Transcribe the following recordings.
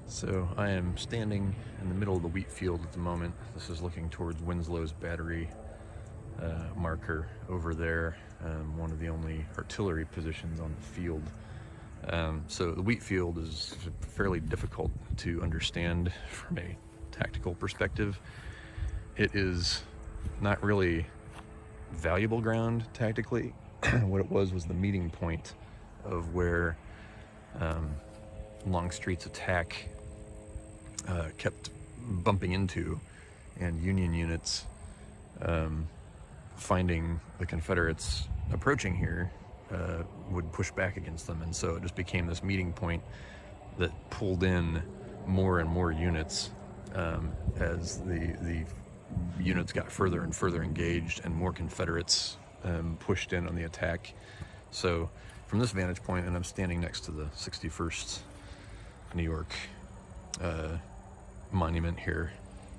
So I am standing in the middle of the Wheatfield at the moment. This is looking towards Winslow's battery marker over there, one of the only artillery positions on the field. So the Wheatfield is fairly difficult to understand from a tactical perspective. It is not really valuable ground tactically. What it was the meeting point of where Longstreet's attack kept bumping into, and Union units finding the Confederates approaching here would push back against them, and so it just became this meeting point that pulled in more and more units as the units got further and further engaged, and more Confederates pushed in on the attack. So from this vantage point, and I'm standing next to the 61st New York monument here,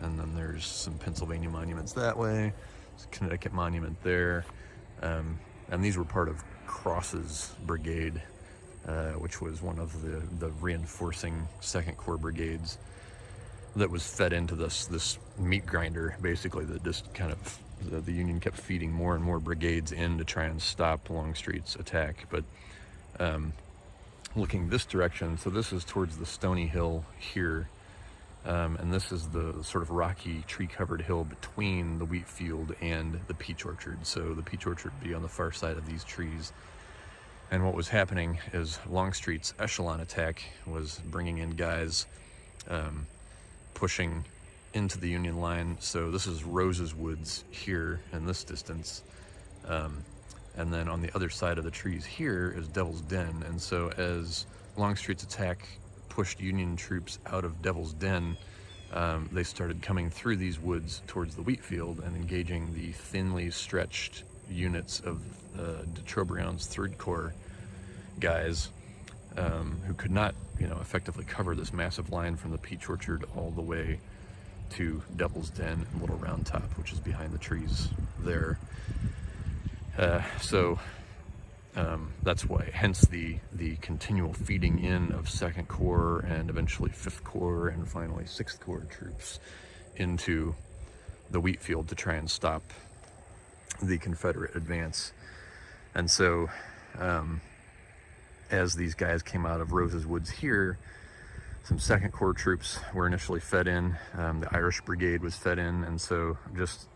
and then there's some Pennsylvania monuments that way, there's a Connecticut monument there, and these were part of Cross's brigade, which was one of the reinforcing Second Corps brigades that was fed into this meat grinder, basically, that just kind of the Union kept feeding more and more brigades in to try and stop Longstreet's attack. But looking this direction, so this is towards the Stony Hill here, and this is the sort of rocky tree-covered hill between the Wheatfield and the peach orchard. So the peach orchard would be on the far side of these trees. And what was happening is Longstreet's echelon attack was bringing in guys pushing into the Union line. So this is Rose's Woods here in this distance. And then on the other side of the trees here is Devil's Den. And so as Longstreet's attack pushed Union troops out of Devil's Den, they started coming through these woods towards the Wheatfield and engaging the thinly stretched units of DeTrobriand's Third Corps guys, who could not, effectively cover this massive line from the peach orchard all the way to Devil's Den and Little Round Top, which is behind the trees there. So that's why, hence the continual feeding in of Second Corps and eventually Fifth Corps and finally Sixth Corps troops into the Wheatfield to try and stop the Confederate advance. And so as these guys came out of Rose's Woods here, some Second Corps troops were initially fed in. The Irish Brigade was fed in, and so just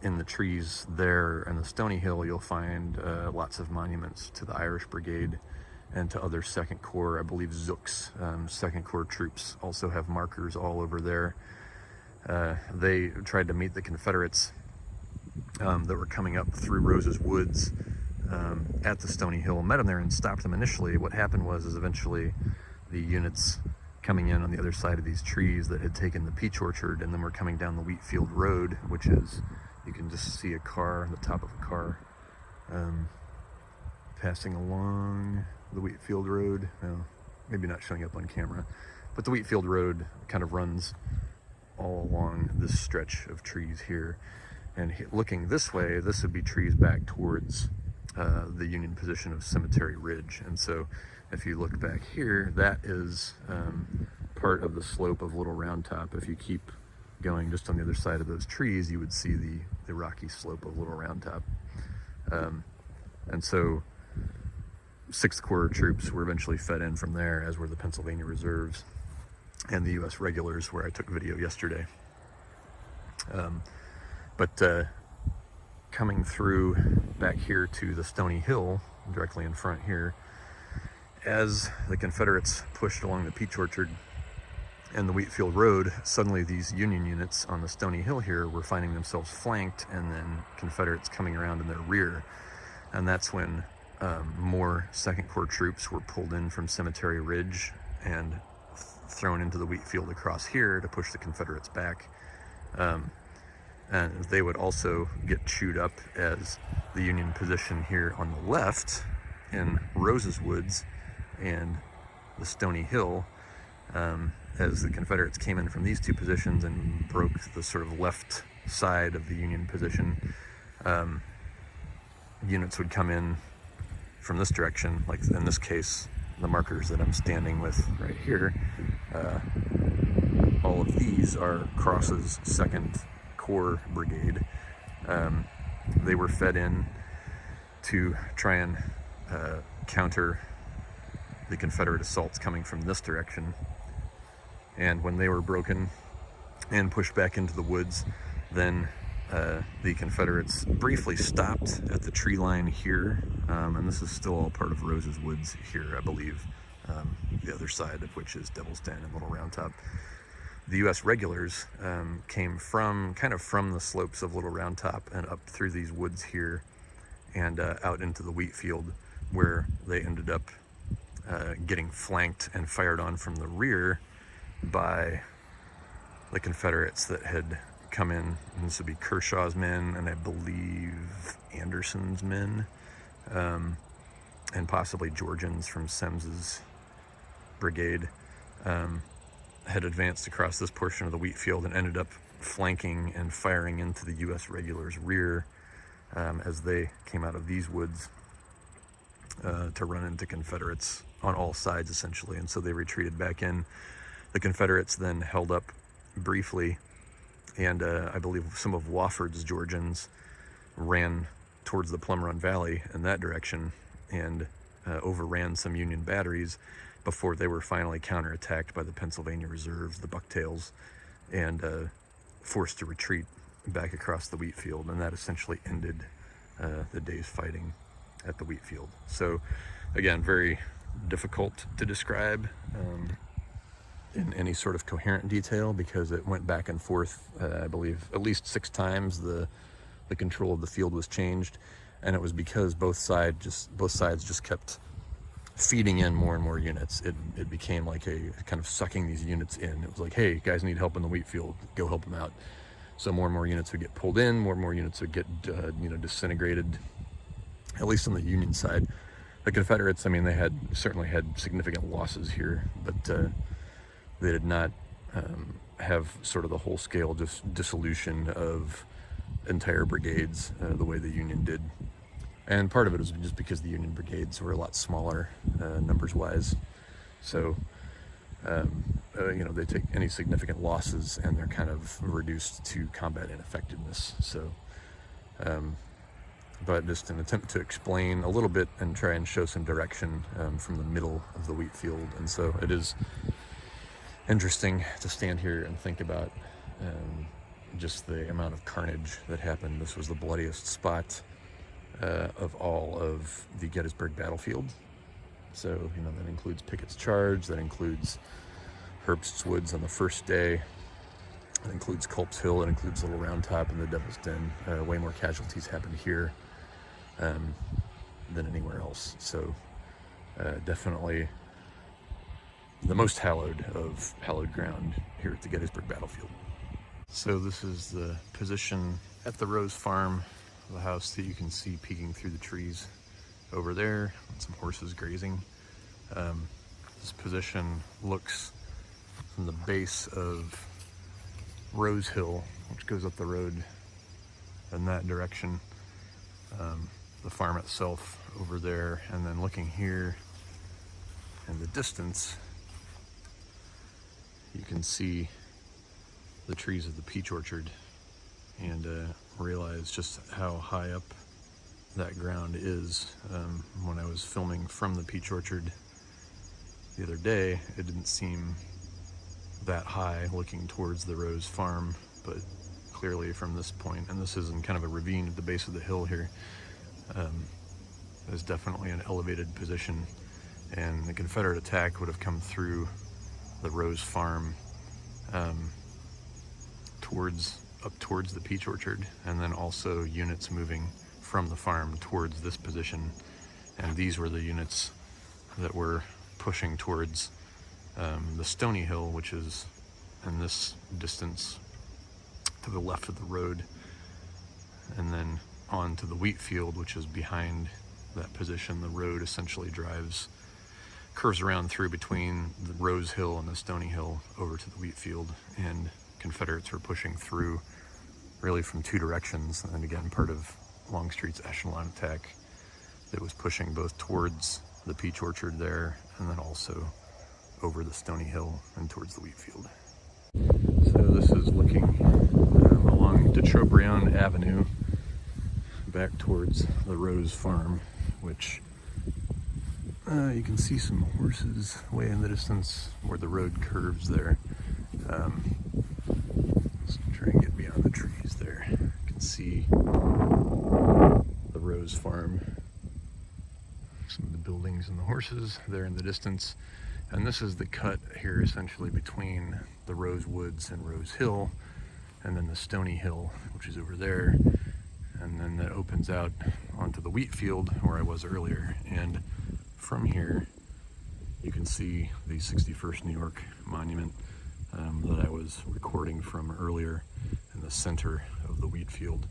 in the trees there in the Stony Hill, you'll find lots of monuments to the Irish Brigade and to other Second Corps. I believe Zook's Second Corps troops also have markers all over there. They tried to meet the Confederates that were coming up through Rose's Woods at the Stony Hill, met them there and stopped them initially. What happened was eventually the units coming in on the other side of these trees that had taken the peach orchard and then were coming down the Wheatfield Road, which is, you can just see a car, the top of a car, passing along the Wheatfield Road. Well, maybe not showing up on camera, but the Wheatfield Road kind of runs all along this stretch of trees here. And looking this way, this would be trees back towards the Union position of Cemetery Ridge. And so if you look back here, that is part of the slope of Little Round Top. If you keep going just on the other side of those trees, you would see the rocky slope of Little Round Top. And so Sixth Corps troops were eventually fed in from there, as were the Pennsylvania Reserves and the U.S. Regulars, where I took video yesterday. But coming through back here to the Stony Hill, directly in front here, as the Confederates pushed along the peach orchard and the Wheatfield Road, suddenly these Union units on the Stony Hill here were finding themselves flanked, and then Confederates coming around in their rear. And that's when more Second Corps troops were pulled in from Cemetery Ridge and thrown into the Wheatfield across here to push the Confederates back. And they would also get chewed up as the Union position here on the left in Rose's Woods and the Stony Hill, as the Confederates came in from these two positions and broke the sort of left side of the Union position. Units would come in from this direction, like in this case, the markers that I'm standing with right here, all of these are Cross's 2nd Corps Brigade. They were fed in to try and counter the Confederate assaults coming from this direction. And when they were broken and pushed back into the woods, then the Confederates briefly stopped at the tree line here, and this is still all part of Rose's Woods here, I believe, the other side of which is Devil's Den and Little Round Top. The U.S. regulars came from the slopes of Little Round Top and up through these woods here and out into the Wheatfield, where they ended up getting flanked and fired on from the rear by the Confederates that had come in. And this would be Kershaw's men and I believe Anderson's men, and possibly Georgians from Semmes's brigade, had advanced across this portion of the Wheatfield and ended up flanking and firing into the U.S. regulars' rear as they came out of these woods to run into Confederates on all sides, essentially. And so they retreated back in. The Confederates then held up briefly, and I believe some of Wofford's Georgians ran towards the Plum Run Valley in that direction and overran some Union batteries before they were finally counterattacked by the Pennsylvania Reserves, the Bucktails, and forced to retreat back across the Wheatfield. And that essentially ended the day's fighting at the Wheatfield. So again, very difficult to describe in any sort of coherent detail, because it went back and forth, I believe at least 6 times the control of the field was changed, and it was because both sides just kept feeding in more and more units. It became like a kind of sucking these units in. It was like, hey, guys need help in the Wheatfield, go help them out. So more and more units would get pulled in, more and more units would get disintegrated, at least on the Union side. The Confederates, I mean, they certainly had significant losses here, but they did not have sort of the whole scale dissolution of entire brigades the way the Union did. And part of it was just because the Union brigades were a lot smaller numbers wise. So they take any significant losses and they're kind of reduced to combat ineffectiveness. So but just an attempt to explain a little bit and try and show some direction from the middle of the Wheatfield. And so it is interesting to stand here and think about just the amount of carnage that happened. This was the bloodiest spot of all of the Gettysburg battlefield. So, that includes Pickett's Charge, that includes Herbst's Woods on the first day, that includes Culp's Hill, it includes Little Round Top and the Devil's Den. Way more casualties happened here than anywhere else. So definitely the most hallowed of hallowed ground here at the Gettysburg battlefield. So this is the position at the Rose Farm, the house that you can see peeking through the trees over there, and some horses grazing. This position looks from the base of Rose Hill, which goes up the road in that direction, the farm itself over there, and then looking here in the distance, you can see the trees of the peach orchard and realize just how high up that ground is. When I was filming from the peach orchard the other day, it didn't seem that high looking towards the Rose Farm, but clearly from this point, and this is in kind of a ravine at the base of the hill here, is definitely an elevated position, and the Confederate attack would have come through the Rose Farm up towards the peach orchard, and then also units moving from the farm towards this position, and these were the units that were pushing towards the Stony Hill, which is in this distance to the left of the road, and then on to the Wheatfield, which is behind that position. The road essentially curves around through between the Rose Hill and the Stony Hill over to the Wheatfield, and Confederates were pushing through really from 2 directions, and again part of Longstreet's echelon attack that was pushing both towards the peach orchard there, and then also over the Stony Hill and towards the Wheatfield. So this is looking along DeTrobriand Avenue back towards the Rose Farm, which you can see some horses way in the distance where the road curves there. Let's try and get beyond the trees there. You can see the Rose Farm, some of the buildings and the horses there in the distance. And this is the cut here essentially between the Rose Woods and Rose Hill, and then the Stony Hill, which is over there. And then that opens out onto the Wheatfield where I was earlier. And from here, you can see the 61st New York monument that I was recording from earlier in the center of the Wheatfield.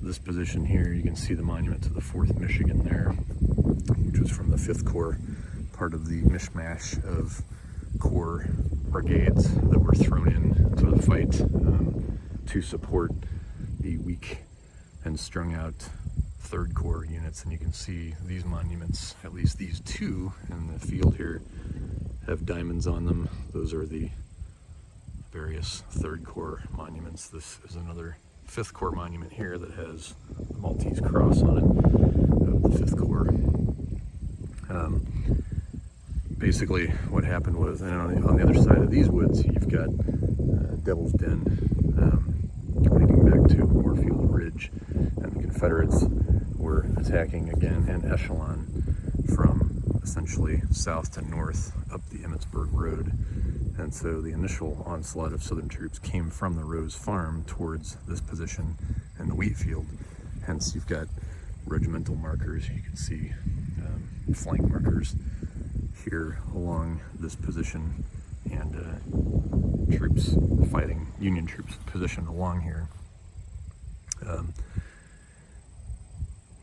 This position here, you can see the monument to the 4th Michigan there, which was from the 5th Corps, part of the mishmash of Corps brigades that were thrown in to the fight to support the weak and strung out 3rd Corps units. And you can see these monuments, at least these two in the field here, have diamonds on them. Those are the various 3rd Corps monuments. This is another 5th Corps monument here that has the Maltese cross on it of the 5th Corps. Basically what happened was, and on the other side of these woods, you've got Devil's Den leading back to Wheatfield Ridge, and the Confederates were attacking again in echelon from essentially south to north up the Emmitsburg Road. And so the initial onslaught of Southern troops came from the Rose Farm towards this position in the Wheatfield. Hence you've got regimental markers, you can see flank markers here along this position, and troops fighting, Union troops positioned along here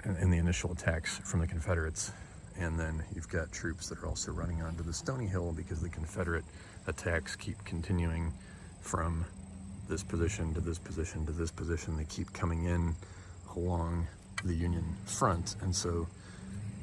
in the initial attacks from the Confederates. And then you've got troops that are also running onto the Stony Hill because the Confederate attacks keep continuing from this position to this position to this position. They keep coming in along the Union front, and so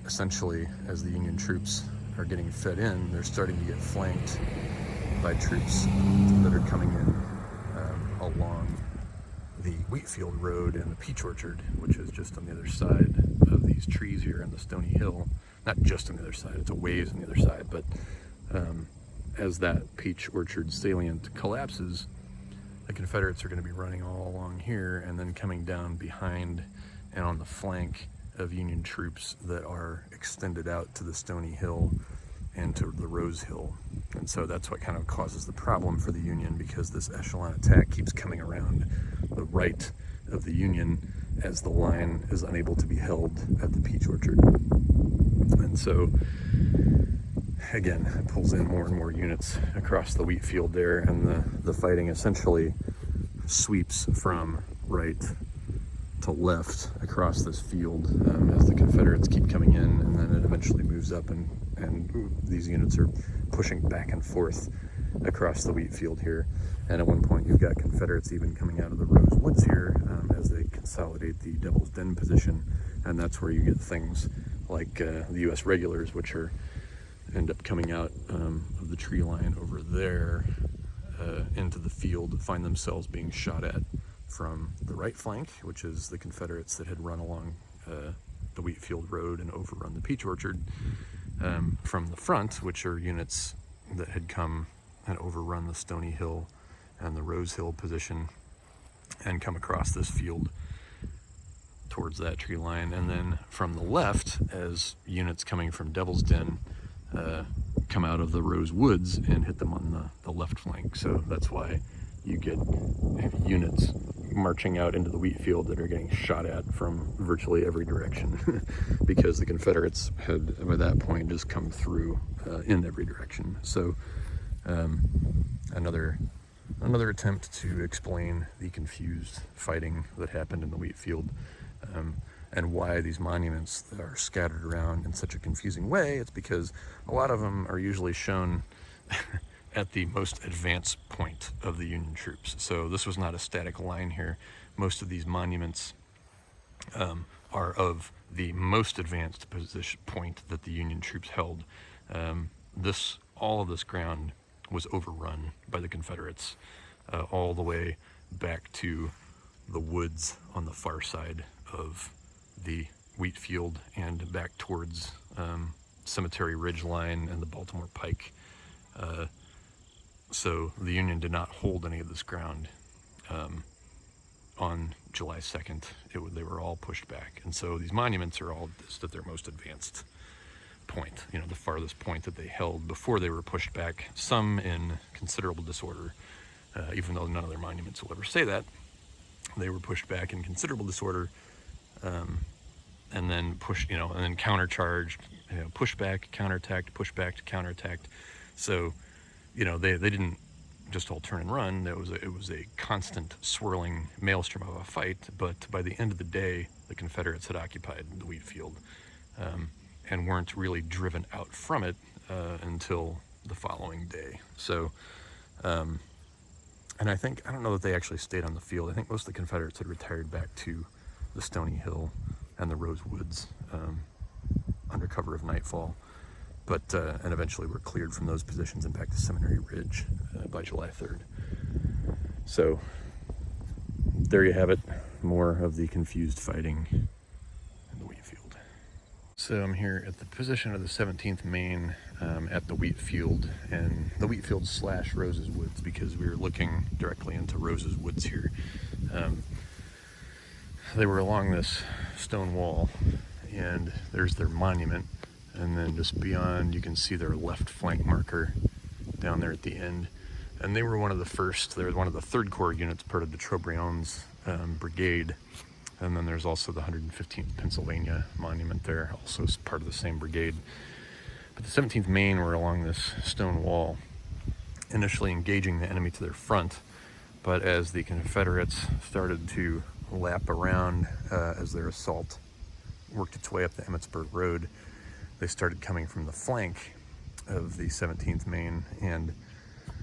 essentially as the Union troops are getting fed in, they're starting to get flanked by troops that are coming in along the Wheatfield Road and the Peach Orchard, which is just on the other side of these trees here in the Stony Hill. Not just on the other side, it's a ways on the other side, but as that Peach Orchard salient collapses, the Confederates are going to be running all along here and then coming down behind and on the flank of Union troops that are extended out to the Stony Hill and to the Rose Hill. And so that's what kind of causes the problem for the Union, because this echelon attack keeps coming around the right of the Union as the line is unable to be held at the Peach Orchard. And so again, it pulls in more and more units across the Wheatfield there, and the fighting essentially sweeps from right to left across this field as the Confederates keep coming in, and then it eventually moves up, and these units are pushing back and forth across the Wheatfield here. And at one point you've got Confederates even coming out of the Rose Woods here as they consolidate the Devil's Den position, and that's where you get things like the U.S. regulars, which end up coming out of the tree line over there into the field, find themselves being shot at from the right flank, which is the Confederates that had run along the Wheatfield Road and overrun the Peach Orchard, from the front, which are units that had come and overrun the Stony Hill and the Rose Hill position and come across this field towards that tree line. And then from the left, as units coming from Devil's Den come out of the Rose Woods and hit them on the left flank. So that's why you get units marching out into the Wheatfield that are getting shot at from virtually every direction because the Confederates had by that point just come through in every direction. So another attempt to explain the confused fighting that happened in the Wheatfield, and why these monuments are scattered around in such a confusing way. It's because a lot of them are usually shown at the most advanced point of the Union troops. So this was not a static line here. Most of these monuments are of the most advanced position point that the Union troops held. All of this ground was overrun by the Confederates, all the way back to the woods on the far side of the Wheatfield and back towards Cemetery Ridge Line and the Baltimore Pike. So the Union did not hold any of this ground on July 2nd. They were all pushed back. And so these monuments are all just at their most advanced point, the farthest point that they held before they were pushed back, some in considerable disorder, even though none of their monuments will ever say that. They were pushed back in considerable disorder, and then pushed, and then countercharged, pushback, counterattacked, pushback, counterattacked. So, they didn't just all turn and run. It was a constant swirling maelstrom of a fight. But by the end of the day, the Confederates had occupied the Wheatfield, and weren't really driven out from it until the following day. So, and I don't know that they actually stayed on the field. I think most of the Confederates had retired back to the Stony Hill and the Rose Woods under cover of nightfall, but and eventually were cleared from those positions and back to Seminary Ridge by July 3rd. So there you have it, more of the confused fighting in the Wheatfield. So I'm here at the position of the 17th Maine at the Wheatfield, and the Wheatfield / Rose's Woods, because we were looking directly into Rose's Woods here. They were along this stone wall, and there's their monument, and then just beyond you can see their left flank marker down there at the end. And they were one of the first, they were one of the 3rd Corps units, part of DeTrobriand's brigade. And then there's also the 115th Pennsylvania monument there, also part of the same brigade. But the 17th Maine were along this stone wall, initially engaging the enemy to their front. But as the Confederates started to lap around as their assault worked its way up the Emmitsburg Road, they started coming from the flank of the 17th Maine. And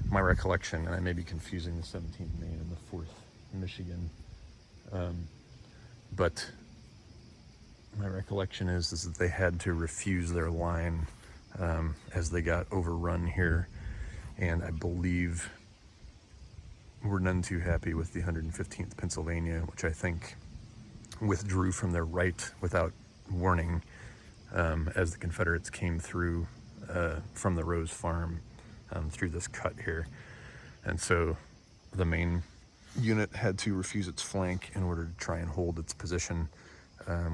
my recollection, and I may be confusing the 17th Maine and the 4th Michigan, but my recollection is that they had to refuse their line as they got overrun here, and I believe were none too happy with the 115th Pennsylvania, which I think withdrew from their right without warning as the Confederates came through from the Rose Farm through this cut here. And so the Maine unit had to refuse its flank in order to try and hold its position,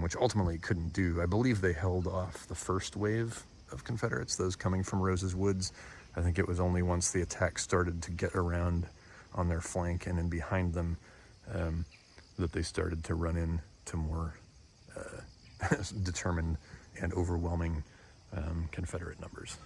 which ultimately it couldn't do. I believe they held off the first wave of Confederates, those coming from Rose's Woods. I think it was only once the attack started to get around on their flank and in behind them that they started to run into more determined and overwhelming Confederate numbers.